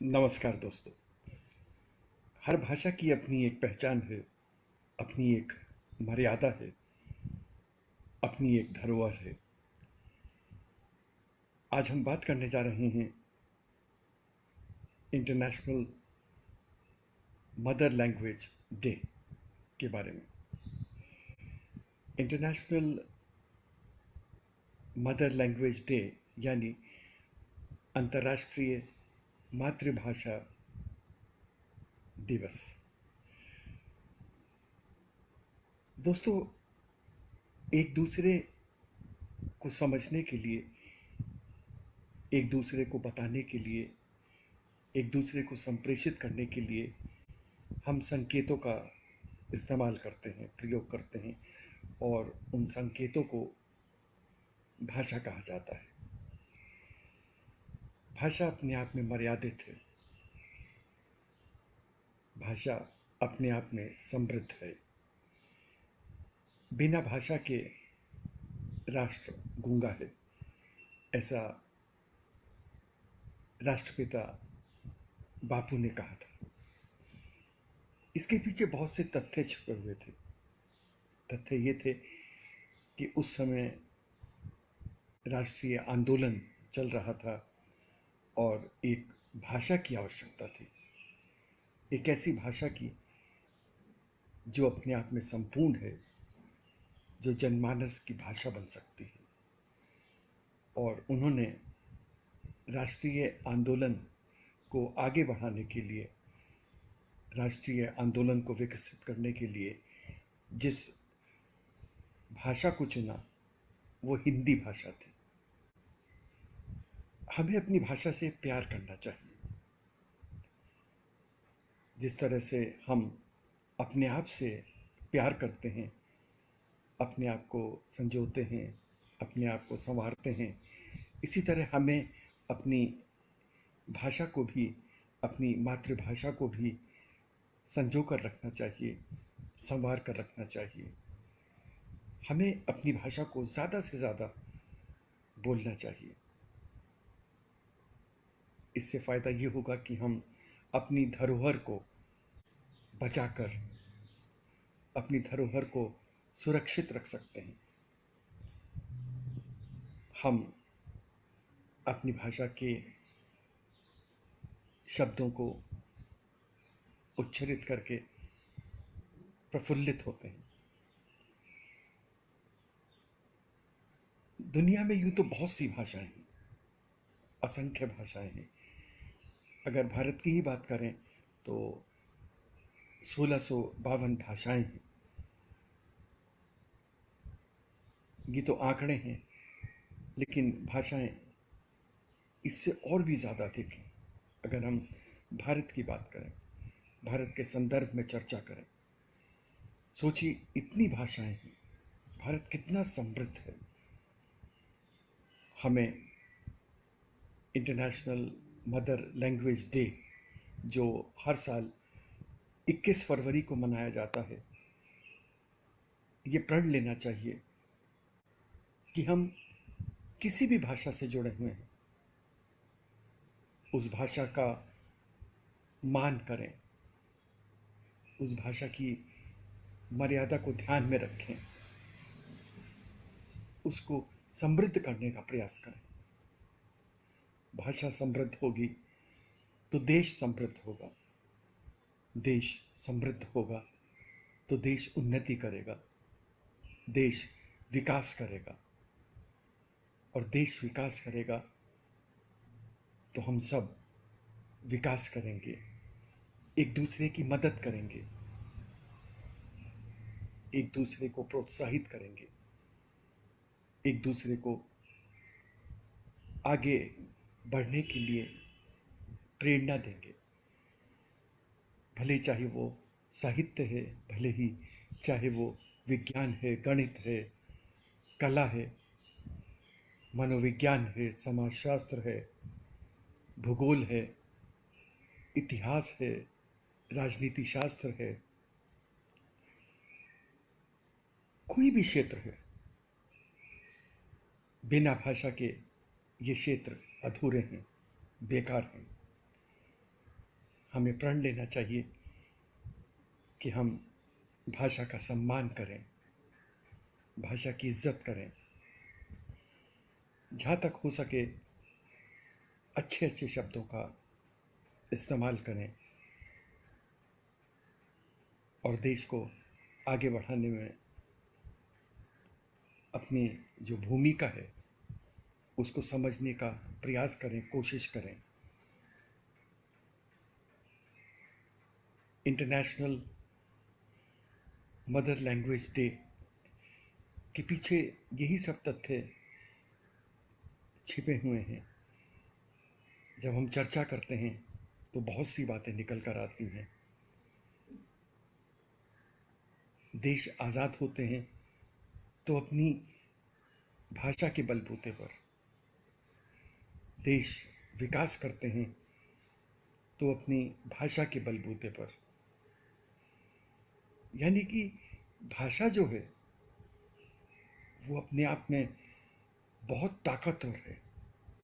नमस्कार दोस्तों। हर भाषा की अपनी एक पहचान है, अपनी एक मर्यादा है, अपनी एक धरोहर है। आज हम बात करने जा रहे हैं इंटरनेशनल मदर लैंग्वेज डे के बारे में। इंटरनेशनल मदर लैंग्वेज डे यानी अंतर्राष्ट्रीय मातृभाषा दिवस। दोस्तों, एक दूसरे को समझने के लिए, एक दूसरे को बताने के लिए, एक दूसरे को संप्रेषित करने के लिए हम संकेतों का इस्तेमाल करते हैं, प्रयोग करते हैं, और उन संकेतों को भाषा कहा जाता है। भाषा अपने आप में मर्यादित है। भाषा अपने आप में समृद्ध है। बिना भाषा के राष्ट्र गूंगा है, ऐसा राष्ट्रपिता बापू ने कहा था। इसके पीछे बहुत से तथ्य छुपे हुए थे। तथ्य ये थे कि उस समय राष्ट्रीय आंदोलन चल रहा था और एक भाषा की आवश्यकता थी, एक ऐसी भाषा की जो अपने आप में संपूर्ण है, जो जनमानस की भाषा बन सकती है। और उन्होंने राष्ट्रीय आंदोलन को आगे बढ़ाने के लिए, राष्ट्रीय आंदोलन को विकसित करने के लिए जिस भाषा को चुना वो हिंदी भाषा थी। हमें अपनी भाषा से प्यार करना चाहिए। जिस तरह से हम अपने आप से प्यार करते हैं, अपने आप को संजोते हैं, अपने आप को संवारते हैं, इसी तरह हमें अपनी भाषा को भी, अपनी मातृभाषा को भी संजो कर रखना चाहिए, संवार कर रखना चाहिए। हमें अपनी भाषा को ज़्यादा से ज़्यादा बोलना चाहिए। इससे फ़ायदा ये होगा कि हम अपनी धरोहर को बचाकर, अपनी धरोहर को सुरक्षित रख सकते हैं। हम अपनी भाषा के शब्दों को उच्चारित करके प्रफुल्लित होते हैं। दुनिया में यूँ तो बहुत सी भाषाएं हैं, असंख्य भाषाएं हैं। अगर भारत की ही बात करें तो 1652 भाषाएं हैं। ये तो आंकड़े हैं, लेकिन भाषाएं इससे और भी ज़्यादा अधिक हैं। अगर हम भारत की बात करें, भारत के संदर्भ में चर्चा करें, सोचिए इतनी भाषाएं हैं, भारत कितना समृद्ध है। हमें इंटरनेशनल मदर लैंग्वेज डे, जो हर साल 21 फरवरी को मनाया जाता है, ये प्रण लेना चाहिए कि हम किसी भी भाषा से जुड़े हुए हैं, उस भाषा का मान करें, उस भाषा की मर्यादा को ध्यान में रखें, उसको समृद्ध करने का प्रयास करें। भाषा समृद्ध होगी तो देश समृद्ध होगा, देश समृद्ध होगा तो देश उन्नति करेगा, देश विकास करेगा, और देश विकास करेगा तो हम सब विकास करेंगे, एक दूसरे की मदद करेंगे, एक दूसरे को प्रोत्साहित करेंगे, एक दूसरे को आगे बढ़ने के लिए प्रेरणा देंगे। भले चाहे वो साहित्य है, भले ही चाहे वो विज्ञान है, गणित है, कला है, मनोविज्ञान है, समाजशास्त्र है, भूगोल है, इतिहास है, राजनीति शास्त्र है, कोई भी क्षेत्र है, बिना भाषा के ये क्षेत्र अधूरे हैं, बेकार हैं। हमें प्रण लेना चाहिए कि हम भाषा का सम्मान करें, भाषा की इज्जत करें, जहाँ तक हो सके अच्छे अच्छे शब्दों का इस्तेमाल करें और देश को आगे बढ़ाने में अपनी जो भूमिका है उसको समझने का प्रयास करें, कोशिश करें। इंटरनेशनल मदर लैंग्वेज डे के पीछे यही सब तथ्य छिपे हुए हैं। जब हम चर्चा करते हैं तो बहुत सी बातें निकल कर आती हैं। देश आज़ाद होते हैं तो अपनी भाषा के बलबूते पर, देश विकास करते हैं तो अपनी भाषा के बलबूते पर। यानी कि भाषा जो है वो अपने आप में बहुत ताकतवर है।